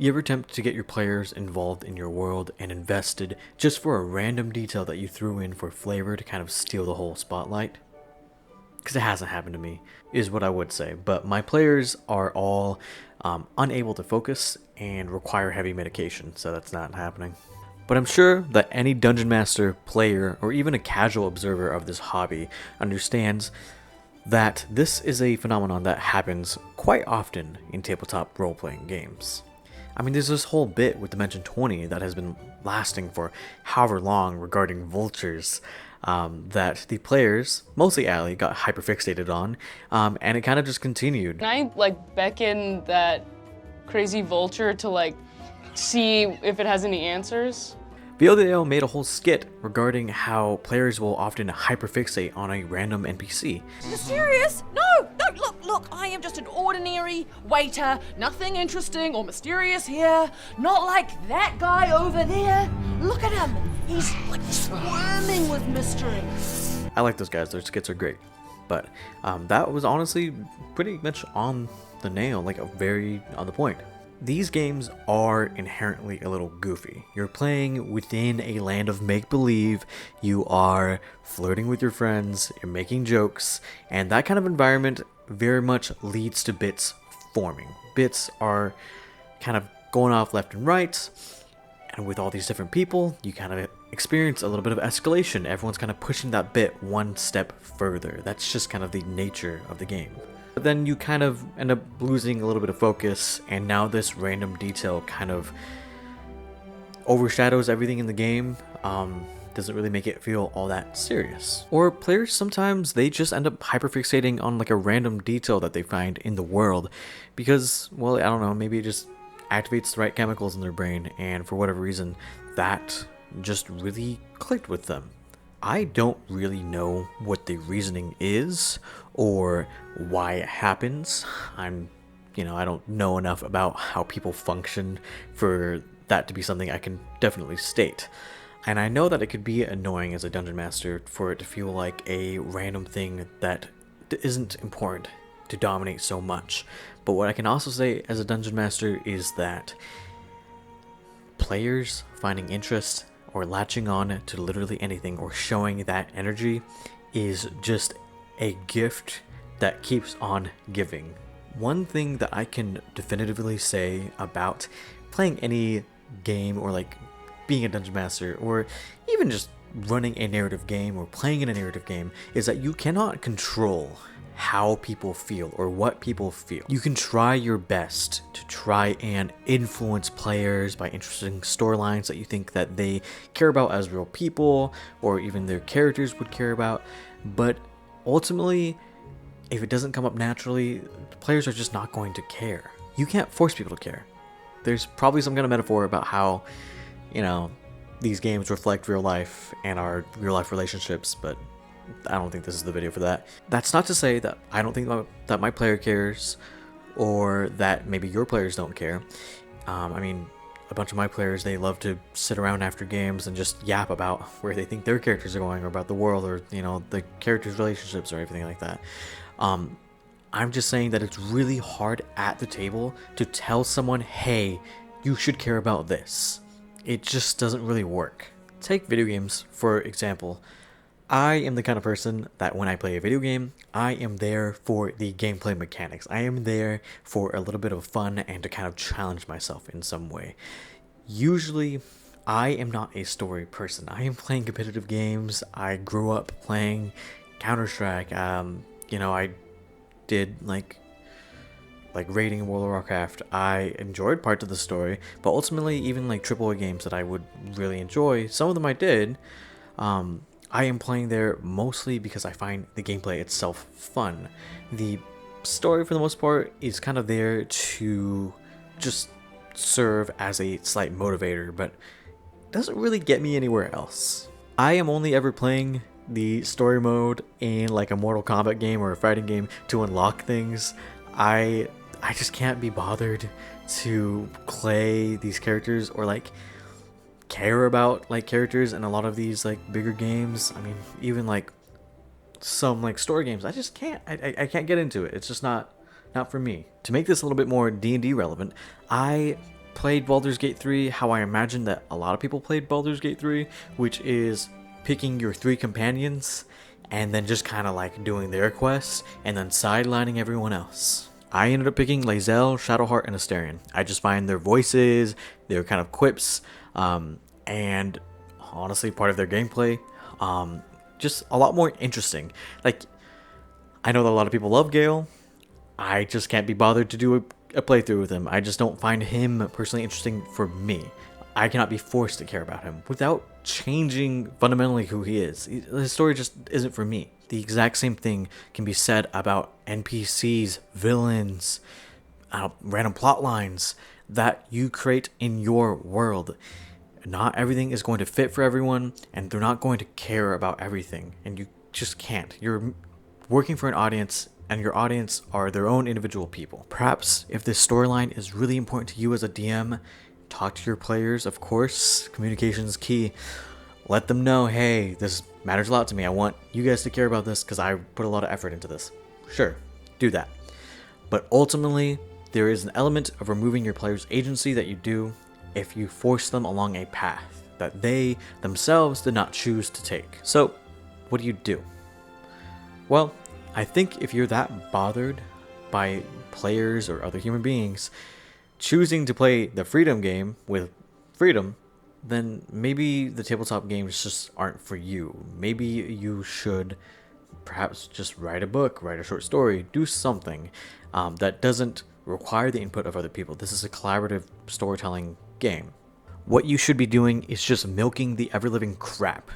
You ever attempt to get your players involved in your world and invested just for a random detail that you threw in for flavor to kind of steal the whole spotlight? Because it hasn't happened to me, is what I would say. But my players are all unable to focus and require heavy medication, so that's not happening. But I'm sure that any Dungeon Master player or even a casual observer of this hobby understands that this is a phenomenon that happens quite often in tabletop role-playing games. I mean, there's this whole bit with Dimension 20 that has been lasting for however long regarding vultures that the players, mostly Allie, got hyperfixated on, and it kind of just continued. Can I like beckon that crazy vulture to like see if it has any answers? VLDL made a whole skit regarding how players will often hyperfixate on a random NPC. Mysterious? No, look, I am just an ordinary waiter. Nothing interesting or mysterious here. Not like that guy over there. Look at him. He's like swarming with mystery. I like those guys, their skits are great. But that was honestly pretty much on the nail, like very on the point. These games are inherently a little goofy. You're playing within a land of make-believe, you are flirting with your friends, you're making jokes, and that kind of environment very much leads to bits forming. Bits are kind of going off left and right, and with all these different people, you kind of experience a little bit of escalation. Everyone's kind of pushing that bit one step further. That's just kind of the nature of the game. But then you kind of end up losing a little bit of focus, and now this random detail kind of overshadows everything in the game. Doesn't really make it feel all that serious. Or players sometimes they just end up hyperfixating on like a random detail that they find in the world because, well, I don't know, maybe it just activates the right chemicals in their brain, and for whatever reason that just really clicked with them. I don't really know what the reasoning is or why it happens. I don't know enough about how people function for that to be something I can definitely state. And I know that it could be annoying as a dungeon master for it to feel like a random thing that isn't important to dominate so much. But what I can also say as a dungeon master is that players finding interest or latching on to literally anything or showing that energy is just a gift that keeps on giving. One thing that I can definitively say about playing any game or like being a dungeon master or even just running a narrative game or playing in a narrative game is that you cannot control how people feel or what people feel. You can try your best to try and influence players by introducing storylines that you think that they care about as real people or even their characters would care about, but ultimately if it doesn't come up naturally, players are just not going to care. You can't force people to care. There's probably some kind of metaphor about how, these games reflect real life and our real life relationships, but I don't think this is the video for that. That's not to say that I don't think that my player cares or that maybe your players don't care. A bunch of my players, they love to sit around after games and just yap about where they think their characters are going or about the world or, the characters' relationships or everything like that. I'm just saying that it's really hard at the table to tell someone, hey, you should care about this. It just doesn't really work. Take video games, for example. I am the kind of person that when I play a video game, I am there for the gameplay mechanics. I am there for a little bit of fun and to kind of challenge myself in some way. Usually, I am not a story person. I am playing competitive games. I grew up playing Counter-Strike. I did like raiding in World of Warcraft. I enjoyed parts of the story, but ultimately even like AAA games that I would really enjoy, some of them I did, I am playing there mostly because I find the gameplay itself fun. The story for the most part is kind of there to just serve as a slight motivator, but doesn't really get me anywhere else. I am only ever playing the story mode in like a Mortal Kombat game or a fighting game to unlock things. I just can't be bothered to play these characters or like care about like characters in a lot of these like bigger games. Even like some like story games, I just can't. I can't get into it. It's just not for me. To make this a little bit more D&D relevant, I played Baldur's Gate 3 how I imagine that a lot of people played Baldur's Gate 3, which is picking your 3 companions and then just kind of like doing their quests and then sidelining everyone else. I ended up picking Lae'zel, Shadowheart, and Astarion. I just find their voices, their kind of quips, and honestly part of their gameplay just a lot more interesting. Like, I know that a lot of people love Gale. I just can't be bothered to do a playthrough with him. I just don't find him personally interesting for me. I cannot be forced to care about him without changing fundamentally who he is. His story just isn't for me. The exact same thing can be said about NPCs, villains, random plot lines that you create in your world. Not everything is going to fit for everyone, and they're not going to care about everything, and you just can't. You're working for an audience, and your audience are their own individual people. Perhaps if this storyline is really important to you as a DM, talk to your players, of course. Communication is key. Let them know, hey, this matters a lot to me. I want you guys to care about this because I put a lot of effort into this. Sure, do that. But ultimately, there is an element of removing your players' agency that you do if you force them along a path that they themselves did not choose to take. So, what do? Well, I think if you're that bothered by players or other human beings choosing to play the freedom game with freedom, then maybe the tabletop games just aren't for you. Maybe you should perhaps just write a book, write a short story, do something that doesn't require the input of other people. This is a collaborative storytelling game. What you should be doing is just milking the ever-living crap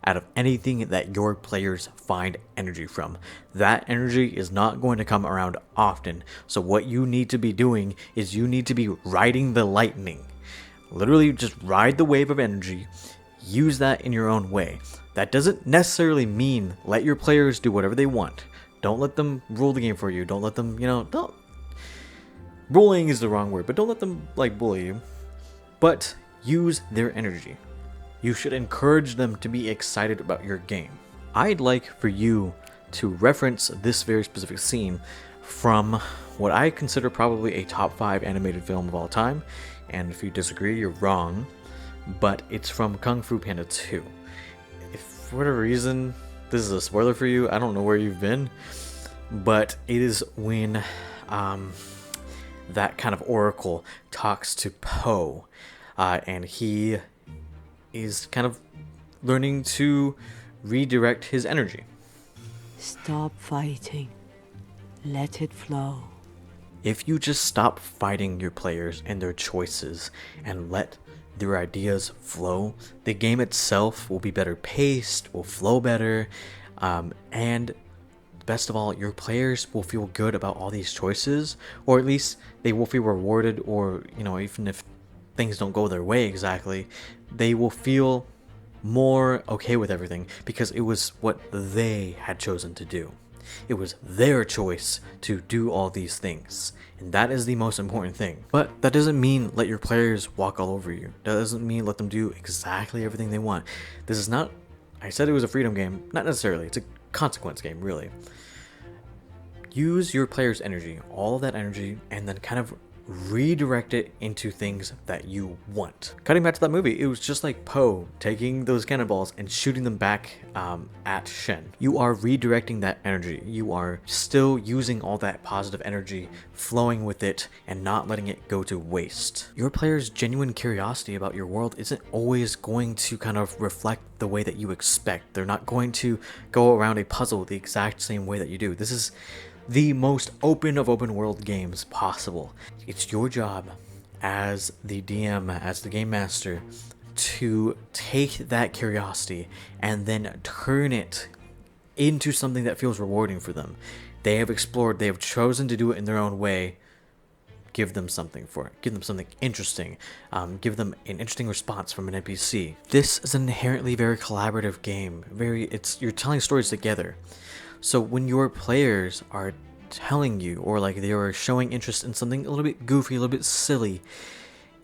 out of anything that your players find energy from. That energy is not going to come around often. So what you need to be doing is you need to be riding the lightning. Literally just ride the wave of energy. Use that in your own way. That doesn't necessarily mean let your players do whatever they want. Don't let them rule the game for you. Don't let them, don't. Bullying is the wrong word, but don't let them bully you. But use their energy. You should encourage them to be excited about your game. I'd like for you to reference this very specific scene from what I consider probably a top 5 animated film of all time. And if you disagree, you're wrong. But it's from Kung Fu Panda 2. If for whatever reason this is a spoiler for you, I don't know where you've been. But it is when that kind of oracle talks to Po. And he is kind of learning to redirect his energy. Stop fighting. Let it flow. If you just stop fighting your players and their choices and let their ideas flow, the game itself will be better paced, will flow better, and best of all, your players will feel good about all these choices, or at least they will feel rewarded, or even if things don't go their way exactly, they will feel more okay with everything because it was what they had chosen to do. It was their choice to do all these things, and that is the most important thing. But that doesn't mean let your players walk all over you. That doesn't mean let them do exactly everything they want. This is not, I said it was a freedom game, not necessarily. It's a consequence game, really. Use your players' energy, all of that energy, and then kind of redirect it into things that you want. Cutting back to that movie, it was just like Po taking those cannonballs and shooting them back at Shen. You are redirecting that energy. You are still using all that positive energy, flowing with it, and not letting it go to waste. Your players' genuine curiosity about your world isn't always going to kind of reflect the way that you expect. They're not going to go around a puzzle the exact same way that you do. This is the most open of open world games possible. It's your job as the DM, as the game master, to take that curiosity and then turn it into something that feels rewarding for them. They have explored, they have chosen to do it in their own way. Give them something for it. Give them something interesting. Give them an interesting response from an NPC. This is an inherently very collaborative game. You're telling stories together. So when your players are telling you, or they are showing interest in something a little bit goofy, a little bit silly,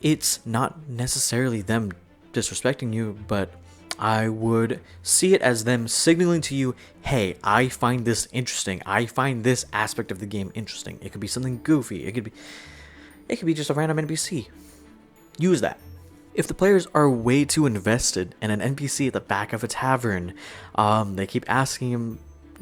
it's not necessarily them disrespecting you, but I would see it as them signaling to you, hey, I find this interesting. I find this aspect of the game interesting. It could be something goofy. It could be just a random NPC. use that. If the players are way too invested in an NPC at the back of a tavern, they keep asking him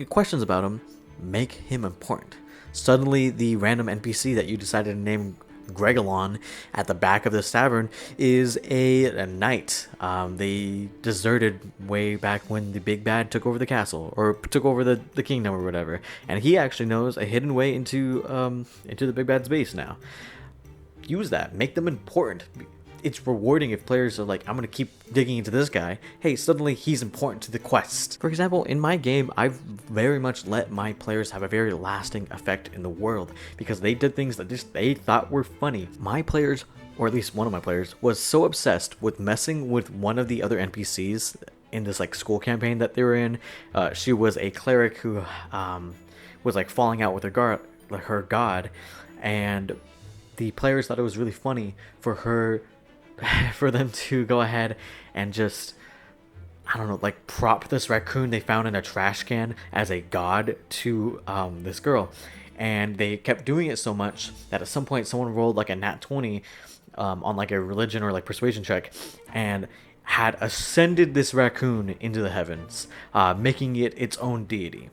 questions about him, make him important. Suddenly, the random NPC that you decided to name Gregolon at the back of this tavern is a knight. They deserted way back when the big bad took over the castle, or took over the kingdom or whatever, and he actually knows a hidden way into the big bad's base now. Use that, make them important. It's rewarding if players are like, I'm gonna keep digging into this guy. Hey, suddenly he's important to the quest. For example, in my game, I've very much let my players have a very lasting effect in the world because they did things that just they thought were funny. My players, or at least one of my players, was so obsessed with messing with one of the other NPCs in this like school campaign that they were in. She was a cleric who was like falling out with her god, and the players thought it was really funny for them to go ahead and just, I don't know, like prop this raccoon they found in a trash can as a god to this girl. And they kept doing it so much that at some point someone rolled like a nat 20 on like a religion or like persuasion check and had ascended this raccoon into the heavens, making it its own deity.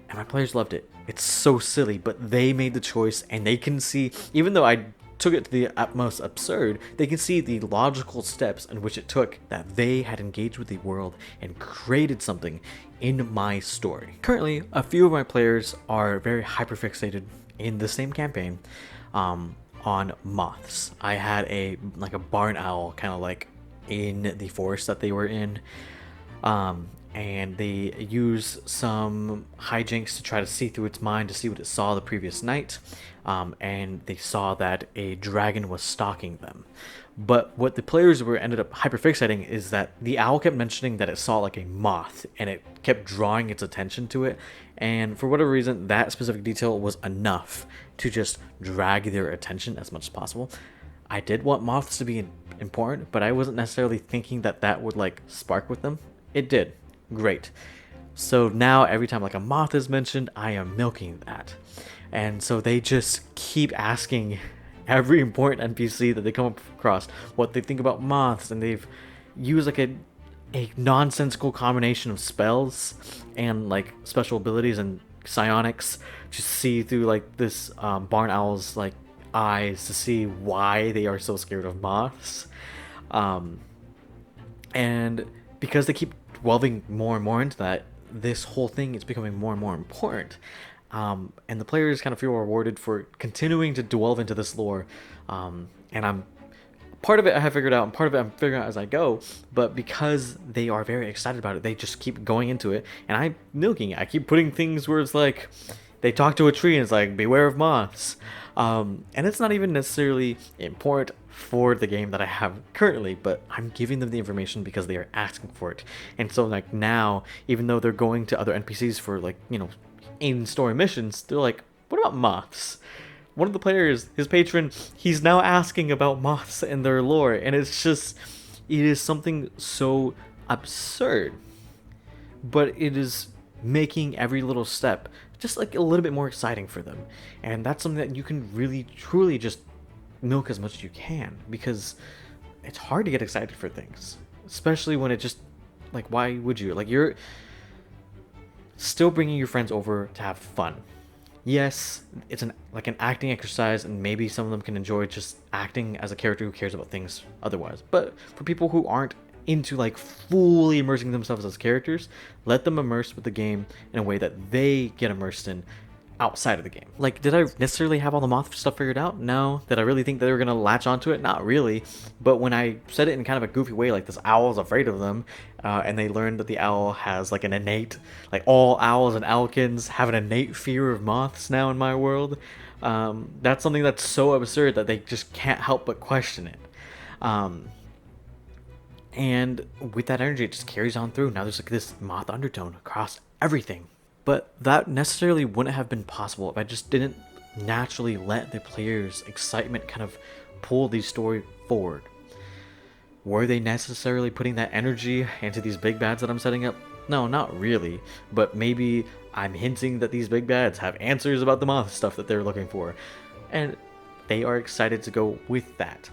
And my players loved it. It's so silly, but they made the choice, and they can see, even though I took it to the utmost absurd, they can see the logical steps in which it took that they had engaged with the world and created something in my story. Currently, a few of my players are very hyperfixated in the same campaign on moths. I had a barn owl kind of like in the forest that they were in, and they use some hijinks to try to see through its mind to see what it saw the previous night, and they saw that a dragon was stalking them. But what the players ended up hyperfixating is that the owl kept mentioning that it saw like a moth, and it kept drawing its attention to it, and for whatever reason that specific detail was enough to just drag their attention as much as possible. I did want moths to be important, but I wasn't necessarily thinking that that would like spark with them. It did. Great. So now every time like a moth is mentioned, I am milking that. And so they just keep asking every important NPC that they come across what they think about moths, and they've used like a nonsensical combination of spells and like special abilities and psionics to see through like this barn owl's like eyes to see why they are so scared of moths. And because they keep delving more and more into that, this whole thing is becoming more and more important. And the players kind of feel rewarded for continuing to delve into this lore. And I'm part of it I have figured out, and part of it I'm figuring out as I go. But because they are very excited about it, they just keep going into it, and I'm milking it. I keep putting things where it's like they talk to a tree and it's like, beware of moths. And it's not even necessarily important for the game that I have currently, but I'm giving them the information because they are asking for it. And so like now, even though they're going to other NPCs for like, you know, in story missions, they're like, what about moths? One of the players, his patron, he's now asking about moths and their lore, and it's just, it is something so absurd, but it is making every little step just like a little bit more exciting for them. And that's something that you can really truly just milk as much as you can, because it's hard to get excited for things, especially when it just, like, why would you? Like, you're still bringing your friends over to have fun. Yes, it's an acting exercise, and maybe some of them can enjoy just acting as a character who cares about things otherwise. But for people who aren't into like fully immersing themselves as characters, let them immerse with the game in a way that they get immersed in outside of the game. Like, did I necessarily have all the moth stuff figured out? No. Did I really think they were gonna latch onto it? Not really. But when I said it in kind of a goofy way, like this owl's afraid of them, and they learned that the owl has like an innate, like all owls and owlkins have an innate fear of moths now in my world, that's something that's so absurd that they just can't help but question it. And with that energy, it just carries on through. Now there's like this moth undertone across everything. But that necessarily wouldn't have been possible if I just didn't naturally let the players' excitement kind of pull the story forward. Were they necessarily putting that energy into these big bads that I'm setting up? No, not really. But maybe I'm hinting that these big bads have answers about the moth stuff that they're looking for, and they are excited to go with that.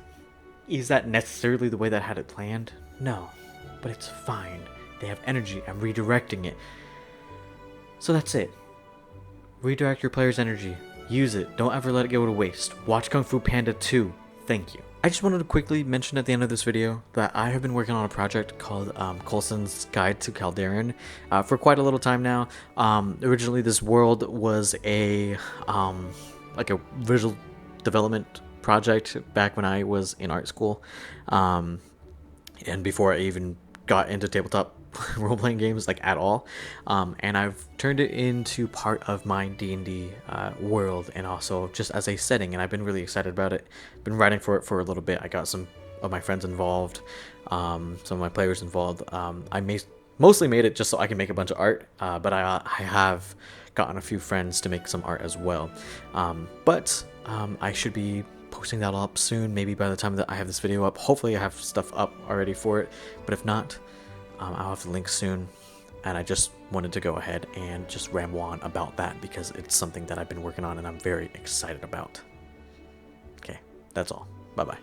Is that necessarily the way that I had it planned? No, but it's fine. They have energy. I'm redirecting it. So that's it. Redirect your player's energy. Use it. Don't ever let it go to waste. Watch Kung Fu Panda 2. Thank you. I just wanted to quickly mention at the end of this video that I have been working on a project called Coulson's Guide to Calderon for quite a little time now. Originally, this world was a like a visual development project back when I was in art school, and before I even got into tabletop role-playing games like at all, and I've turned it into part of my D&D world, and also just as a setting, and I've been really excited about it. Been writing for it for a little bit. I got some of my friends involved, some of my players involved. Mostly made it just so I can make a bunch of art, but I have gotten a few friends to make some art as well. But I should be posting that all up soon, maybe by the time that I have this video up. Hopefully I have stuff up already for it, but if not, I'll have the link soon. And I just wanted to go ahead and just ramble on about that because it's something that I've been working on and I'm very excited about. Okay, that's all. Bye-bye.